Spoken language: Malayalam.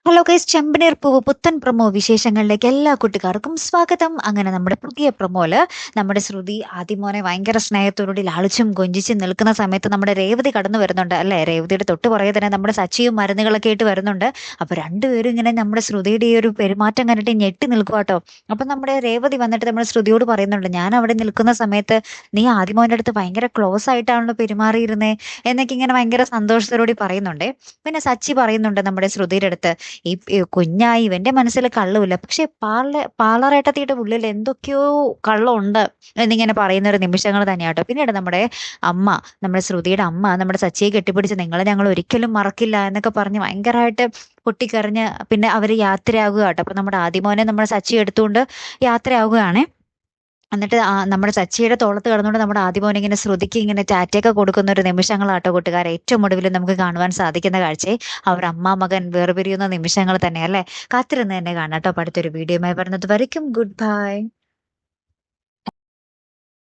ഹലോ ഗൈസ്, ചെമ്പനീർ പൂവ് പുത്തൻ പ്രൊമോ വിശേഷങ്ങളിലേക്ക് എല്ലാ കൂട്ടുകാർക്കും സ്വാഗതം. അങ്ങനെ നമ്മുടെ പുതിയ പ്രൊമോയില് നമ്മുടെ ശ്രുതി ആദിമോനെ ഭയങ്കര സ്നേഹത്തോടുകൂടി ലാളിച്ചും കൊഞ്ചിച്ചും നിൽക്കുന്ന സമയത്ത് നമ്മുടെ രേവതി കടന്നു വരുന്നുണ്ട് അല്ലെ. രേവതിയുടെ തൊട്ട് പുറകെ തന്നെ നമ്മുടെ സച്ചിയും മരുന്നുകളൊക്കെ ആയിട്ട് വരുന്നുണ്ട്. അപ്പൊ രണ്ടുപേരും ഇങ്ങനെ നമ്മുടെ ശ്രുതിയുടെ ഈ ഒരു പെരുമാറ്റം കണ്ടിട്ട് ഞെട്ടി നിൽക്കുക കേട്ടോ. അപ്പൊ നമ്മുടെ രേവതി വന്നിട്ട് നമ്മുടെ ശ്രുതിയോട് പറയുന്നുണ്ട്, ഞാൻ അവിടെ നിൽക്കുന്ന സമയത്ത് നീ ആദിമോന്റെ അടുത്ത് ഭയങ്കര ക്ലോസ് ആയിട്ടാണല്ലോ പെരുമാറിയിരുന്നേ എന്നൊക്കെ ഇങ്ങനെ ഭയങ്കര സന്തോഷത്തോടുകൂടി പറയുന്നുണ്ടേ. പിന്നെ സച്ചി പറയുന്നുണ്ട് നമ്മുടെ ശ്രുതിയുടെ അടുത്ത്, ഈ കുഞ്ഞായി ഇവന്റെ മനസ്സിൽ കള്ളുമില്ല, പക്ഷെ പാളറേട്ടത്തിയുടെ ഉള്ളിൽ എന്തൊക്കെയോ കള്ളുണ്ട് എന്നിങ്ങനെ പറയുന്ന ഒരു നിമിഷങ്ങൾ തന്നെയാട്ടോ. പിന്നീട് അമ്മ നമ്മുടെ ശ്രുതിയുടെ അമ്മ നമ്മുടെ സച്ചിയെ കെട്ടിപ്പിടിച്ച് നിങ്ങളെ ഞങ്ങൾ ഒരിക്കലും മറക്കില്ല എന്നൊക്കെ പറഞ്ഞ് ഭയങ്കരമായിട്ട് പൊട്ടിക്കരഞ്ഞ് പിന്നെ അവര് യാത്രയാകുക കേട്ടോ. അപ്പൊ നമ്മുടെ ആദിമോനെ നമ്മുടെ സച്ചി എടുത്തുകൊണ്ട് യാത്രയാവുകയാണ്. എന്നിട്ട് നമ്മുടെ സച്ചിയുടെ തോളത്ത് കിടന്നുകൊണ്ട് നമ്മുടെ ആദിമോൻ ഇങ്ങനെ ശ്രുതിക്ക് ഇങ്ങനെ ടാറ്റയൊക്കെ കൊടുക്കുന്ന ഒരു നിമിഷങ്ങളാട്ടോ കൂട്ടുകാരെ ഏറ്റവും ഒടുവിൽ നമുക്ക് കാണുവാൻ സാധിക്കുന്ന കാഴ്ചയെ. അവർ അമ്മ മകൻ വേർപിരിയുന്ന നിമിഷങ്ങൾ തന്നെ അല്ലേ. കാത്തിരുന്ന് തന്നെ കാണാം കേട്ടോ. അടുത്തൊരു വീഡിയോയുമായി വരുന്നത് വരയ്ക്കും ഗുഡ് ബൈ.